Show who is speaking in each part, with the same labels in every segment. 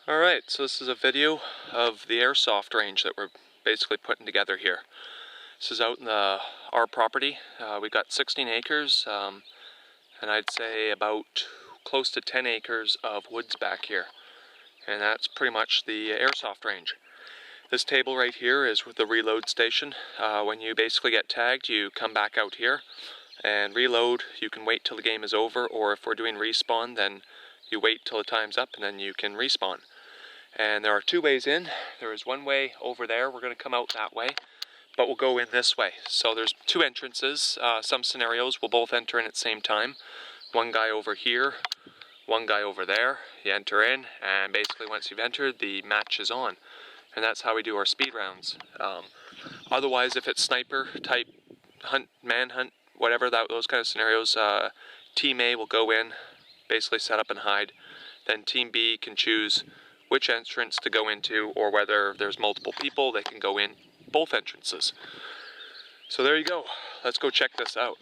Speaker 1: Alright, so this is a video of the airsoft range that we're basically putting together here. This is out in our property. We got 16 acres, and I'd say about close to 10 acres of woods back here. And that's pretty much the airsoft range. This table right here is with the reload station. When you basically get tagged, you come back out here and reload. You can wait till the game is over, or if we're doing respawn, then you wait till the time's up and then you can respawn. And there are two ways in. There is one way over there. We're going to come out that way, but we'll go in this way. So there's two entrances. Some scenarios we'll both enter in at the same time. One guy over here, one guy over there. You enter in, and basically once you've entered, the match is on. And that's how we do our speed rounds. Otherwise, if it's sniper type hunt, manhunt, whatever, those kind of scenarios, Team A will go in, basically set up and hide. Then Team B can choose which entrance to go into, or whether there's multiple people, they can go in both entrances. So there you go. Let's go check this out.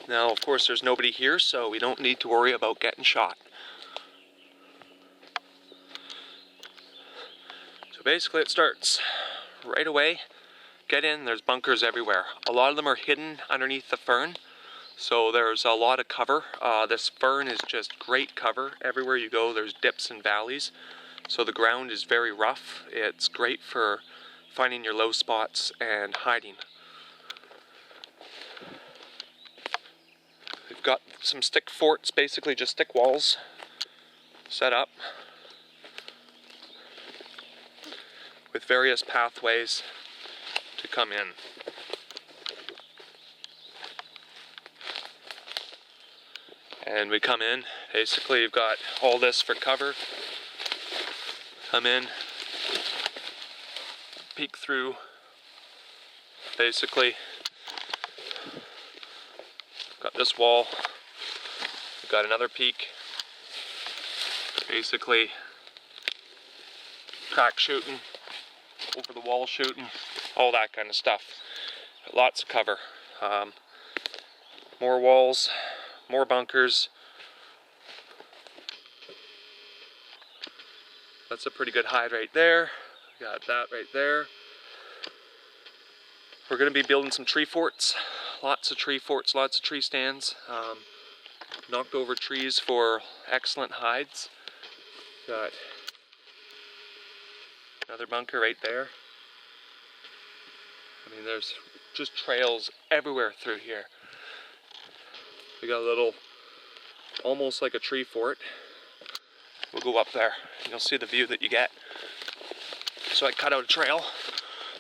Speaker 1: Now, of course, there's nobody here, so we don't need to worry about getting shot. So basically it starts right away. Get in, there's bunkers everywhere. A lot of them are hidden underneath the fern, so there's a lot of cover. This fern is just great cover. Everywhere you go, there's dips and valleys, so the ground is very rough. It's great for finding your low spots and hiding. We've got some stick forts, basically just stick walls set up with various pathways to come in. And we come in, basically you've got all this for cover. Come in, peek through, basically. Got this wall, we've got another peek, basically crack shooting, over the wall shooting, all that kind of stuff. Lots of cover. More walls, more bunkers. That's a pretty good hide right there. Got that right there. We're going to be building some tree forts. Lots of tree forts, lots of tree stands. Knocked over trees for excellent hides. Got another bunker right there. I mean, there's just trails everywhere through here. We got a little, almost like a tree fort. We'll go up there and you'll see the view that you get. So I cut out a trail.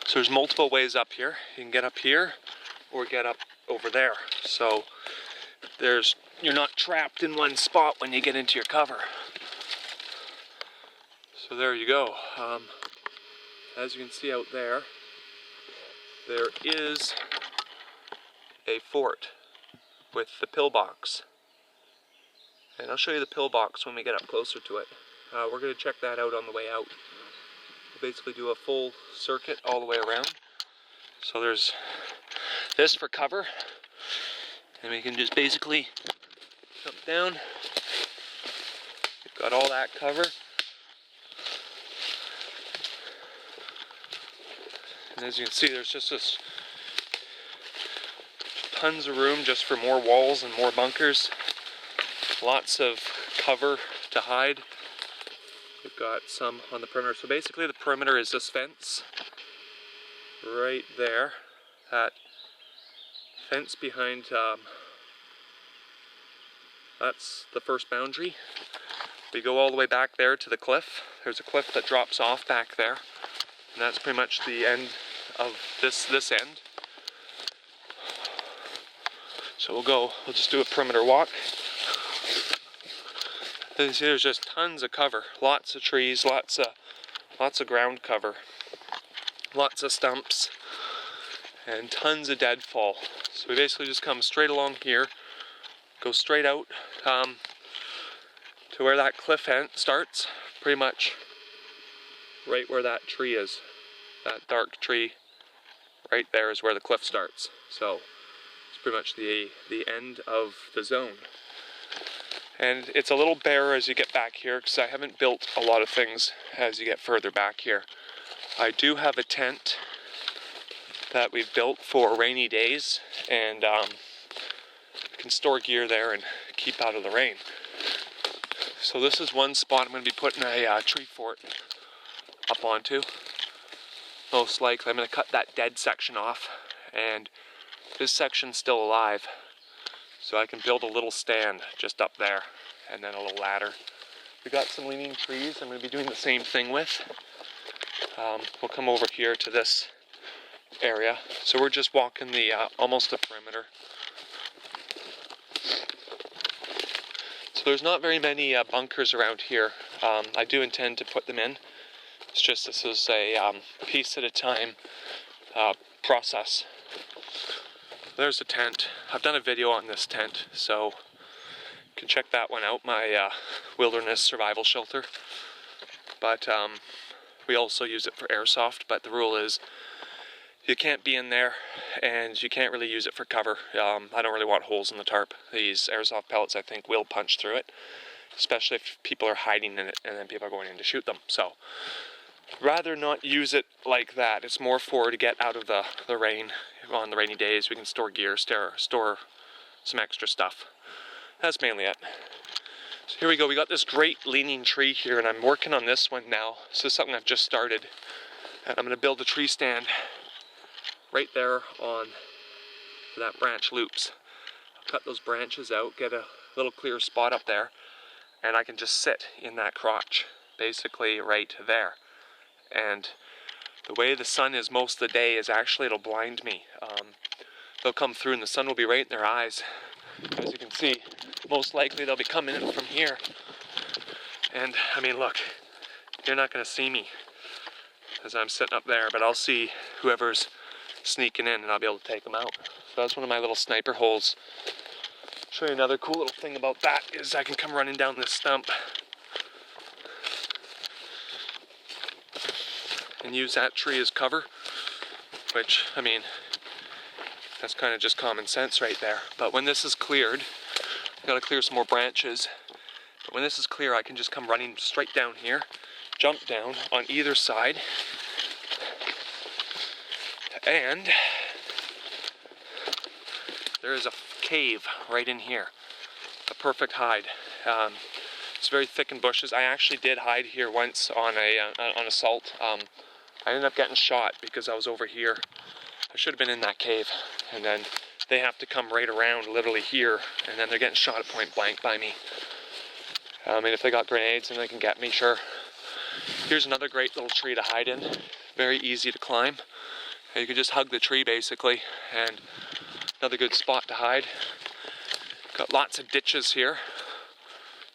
Speaker 1: So there's multiple ways up here. You can get up here or get up over there. So you're not trapped in one spot when you get into your cover. So there you go. As you can see out there, there is a fort with the pillbox. And I'll show you the pillbox when we get up closer to it. We're going to check that out on the way out. We'll basically do a full circuit all the way around. So there's this for cover, and we can just basically jump down. We've got all that cover. And as you can see, there's just this tons of room just for more walls and more bunkers. Lots of cover to hide. We've got some on the perimeter. So basically the perimeter is this fence right there. That fence behind, that's the first boundary. We go all the way back there to the cliff. There's a cliff that drops off back there. And that's pretty much the end of this end. So we'll just do a perimeter walk. And you see there's just tons of cover. Lots of trees, lots of ground cover. Lots of stumps. And tons of deadfall. So we basically just come straight along here, go straight out to where that cliff end starts, pretty much right where that tree is. That dark tree right there is where the cliff starts. So It's pretty much the end of the zone. And it's a little bare as you get back here because I haven't built a lot of things as you get further back here. I do have a tent that we've built for rainy days, and can store gear there and keep out of the rain. So this is one spot I'm going to be putting a tree fort up onto. Most likely I'm going to cut that dead section off, and this section's still alive. So I can build a little stand just up there, and then a little ladder. We got some leaning trees I'm going to be doing the same thing with. We'll come over here to this area. So we're just walking the almost the perimeter. So there's not very many bunkers around here. I do intend to put them in. It's just this is a piece at a time process. There's the tent. I've done a video on this tent, so you can check that one out, my wilderness survival shelter. But we also use it for airsoft, but the rule is you can't be in there and you can't really use it for cover. I don't really want holes in the tarp. These airsoft pellets, I think, will punch through it, especially if people are hiding in it and then people are going in to shoot them. So rather not use it like that. It's more for to get out of the rain. On the rainy days we can store gear, store some extra stuff. That's mainly it. So here we go. We got this great leaning tree here, and I'm working on this one now. So this is something I've just started, and I'm going to build a tree stand right there on that branch loops. I'll cut those branches out, get a little clear spot up there, and I can just sit in that crotch, basically right there. And the way the sun is most of the day is actually it'll blind me. They'll come through and the sun will be right in their eyes. As you can see, most likely they'll be coming in from here. And I mean, look, you're not going to see me as I'm sitting up there, but I'll see whoever's sneaking in and I'll be able to take them out. So that's one of my little sniper holes. Show you another cool little thing about that is I can come running down this stump and use that tree as cover, which, I mean, that's kind of just common sense right there. But when this is cleared, I've got to clear some more branches, but when this is clear I can just come running straight down here, jump down on either side, and there is a cave right in here, a perfect hide. It's very thick in bushes. I actually did hide here once on assault. I ended up getting shot because I was over here. I should have been in that cave, and then they have to come right around literally here, and then they're getting shot at point blank by me. And if they got grenades, then they can get me, sure. Here's another great little tree to hide in. Very easy to climb. You can just hug the tree basically, and another good spot to hide. Got lots of ditches here,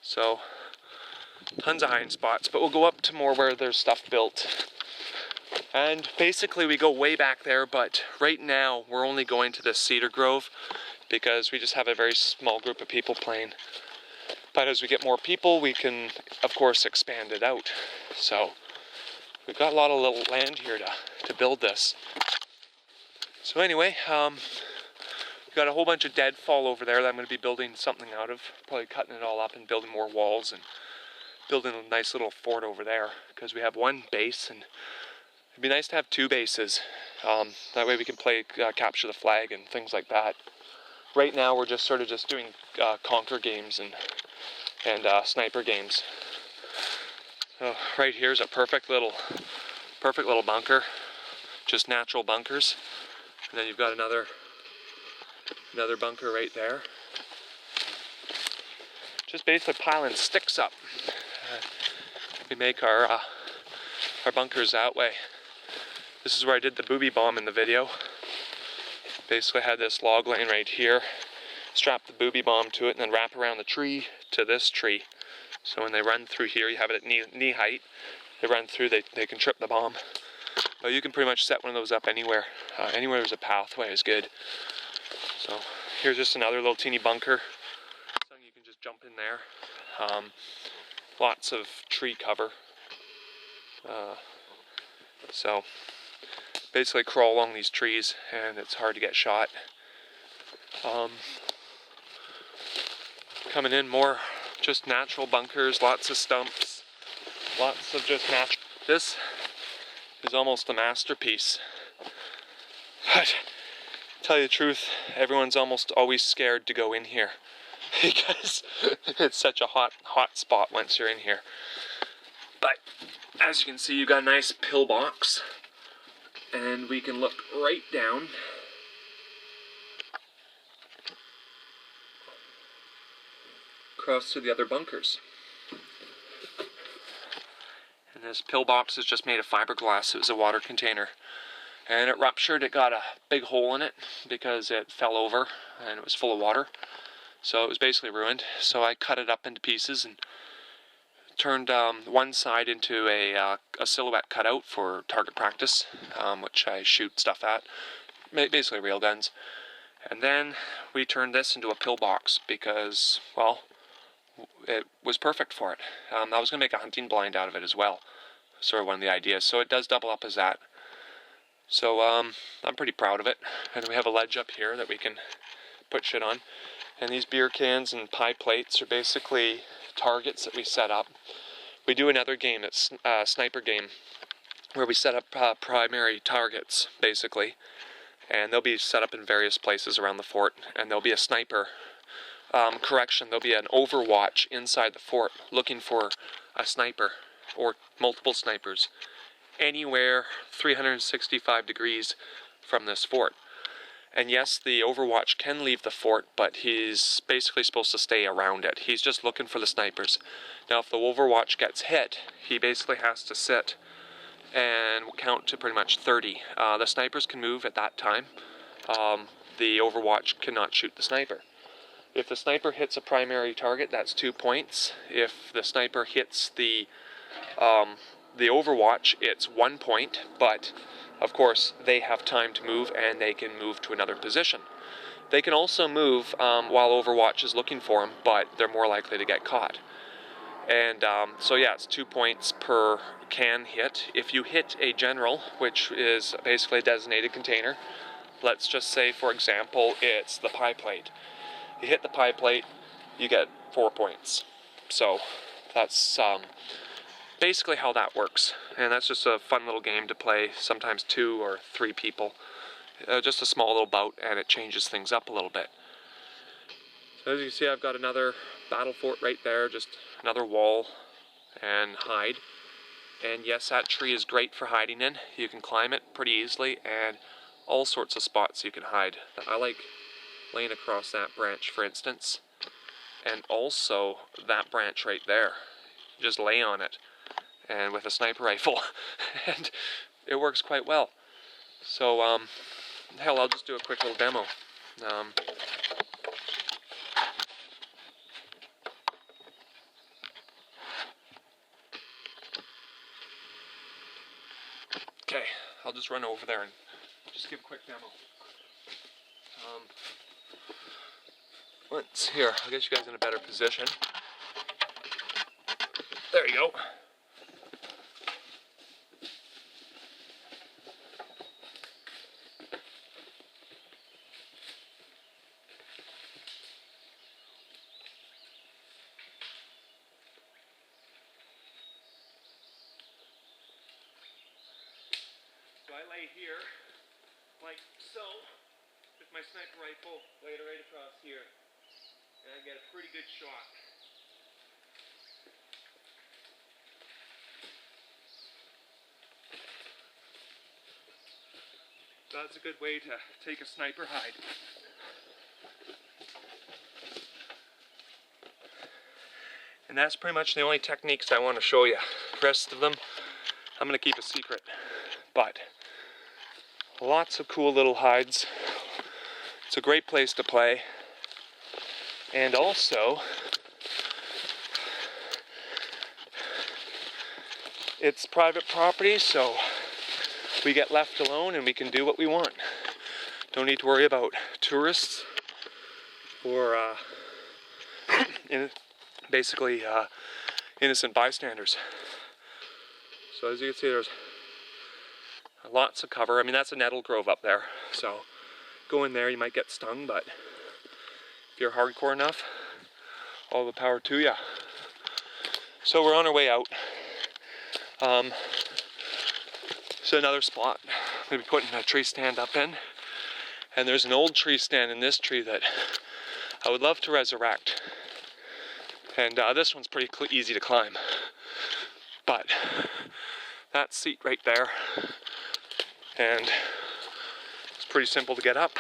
Speaker 1: so tons of hiding spots, but we'll go up to more where there's stuff built. And basically we go way back there, but right now we're only going to this cedar grove because we just have a very small group of people playing. But as we get more people, we can, of course, expand it out. So we've got a lot of little land here to build this. So anyway, we've got a whole bunch of deadfall over there that I'm going to be building something out of. Probably cutting it all up and building more walls and building a nice little fort over there, because we have one base and it'd be nice to have two bases. That way we can play capture the flag and things like that. Right now we're just sort of just doing conquer games and sniper games. So right here's a perfect little bunker, just natural bunkers. And then you've got another bunker right there. Just basically piling sticks up. We make our bunkers that way. This is where I did the booby bomb in the video. Basically had this log laying right here, strap the booby bomb to it, and then wrap around the tree to this tree. So when they run through here, you have it at knee height. They run through, they can trip the bomb. But you can pretty much set one of those up anywhere. Anywhere there's a pathway is good. So here's just another little teeny bunker. So you can just jump in there. Lots of tree cover. So basically crawl along these trees, and it's hard to get shot. Coming in more just natural bunkers, lots of stumps, lots of just natural. This is almost a masterpiece. But to tell you the truth, everyone's almost always scared to go in here because it's such a hot spot once you're in here. But as you can see, you got a nice pillbox, and we can look right down. Across to the other bunkers. And this pillbox is just made of fiberglass. It was a water container. And it ruptured. It got a big hole in it because it fell over and it was full of water. So it was basically ruined. So I cut it up into pieces and turned one side into a silhouette cutout for target practice, which I shoot stuff at. Basically rail guns. And then we turned this into a pillbox because, well, it was perfect for it. I was going to make a hunting blind out of it as well. Sort of one of the ideas. So it does double up as that. So I'm pretty proud of it. And we have a ledge up here that we can put shit on. And these beer cans and pie plates are basically targets that we set up. We do another game, it's a sniper game, where we set up primary targets, basically. And they'll be set up in various places around the fort. And there'll be a sniper. There'll be an overwatch inside the fort looking for a sniper or multiple snipers anywhere 365 degrees from this fort. And yes, the overwatch can leave the fort, but he's basically supposed to stay around it. He's just looking for the snipers. Now, if the overwatch gets hit, he basically has to sit and count to pretty much 30. The snipers can move at that time. The overwatch cannot shoot the sniper. If the sniper hits a primary target, that's 2 points. If the sniper hits the overwatch, it's 1 point, but of course they have time to move and they can move to another position. They can also move while overwatch is looking for them, but they're more likely to get caught. And so yeah, it's 2 points per can hit. If you hit a general, which is basically a designated container, let's just say, for example, it's the pie plate. You hit the pie plate, you get 4 points. So that's basically how that works. And that's just a fun little game to play, sometimes 2 or 3 people. Just a small little bout, and it changes things up a little bit. So as you can see, I've got another battle fort right there, just another wall and hide. And yes, that tree is great for hiding in. You can climb it pretty easily, and all sorts of spots you can hide. I like laying across that branch, for instance, and also that branch right there. Just lay on it, and with a sniper rifle, and it works quite well. So, hell, I'll just do a quick little demo. Okay, I'll just run over there and just give a quick demo. Let's here, I'll get you guys in a better position. There you go. So I lay here, like so, with my sniper rifle laid right across here. And I get a pretty good shot. So that's a good way to take a sniper hide. And that's pretty much the only techniques I want to show you. The rest of them, I'm going to keep a secret. But lots of cool little hides. It's a great place to play. And also, it's private property, so we get left alone and we can do what we want. Don't need to worry about tourists or basically innocent bystanders. So as you can see, there's lots of cover. I mean, that's a nettle grove up there, so go in there, you might get stung, but If you're hardcore enough, all the power to you. So we're on our way out. So another spot I'm going to be putting a tree stand up in. And there's an old tree stand in this tree that I would love to resurrect. And this one's pretty easy to climb. But that seat right there, and it's pretty simple to get up.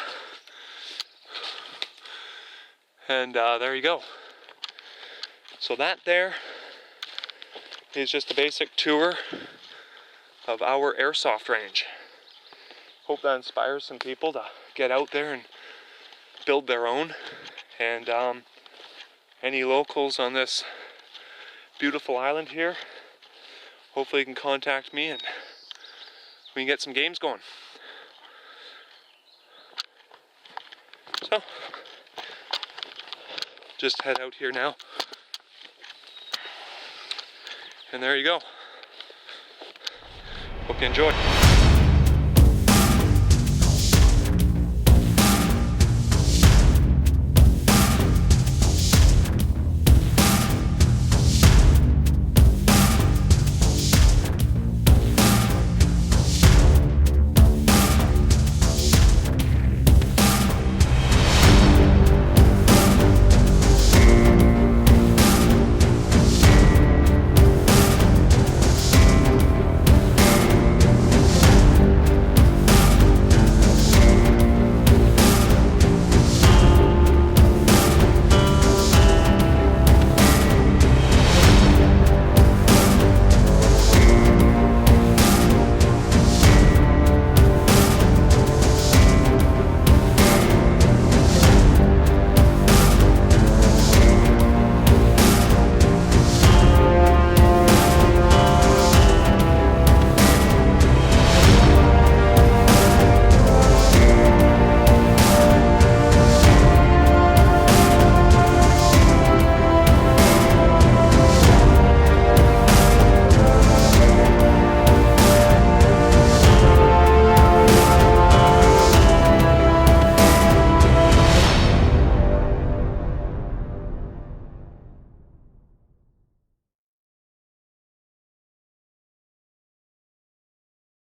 Speaker 1: And there you go. So that there is just a basic tour of our airsoft range. Hope that inspires some people to get out there and build their own. And any locals on this beautiful island here, hopefully you can contact me and we can get some games going. So, just head out here now. And there you go. Hope you enjoy.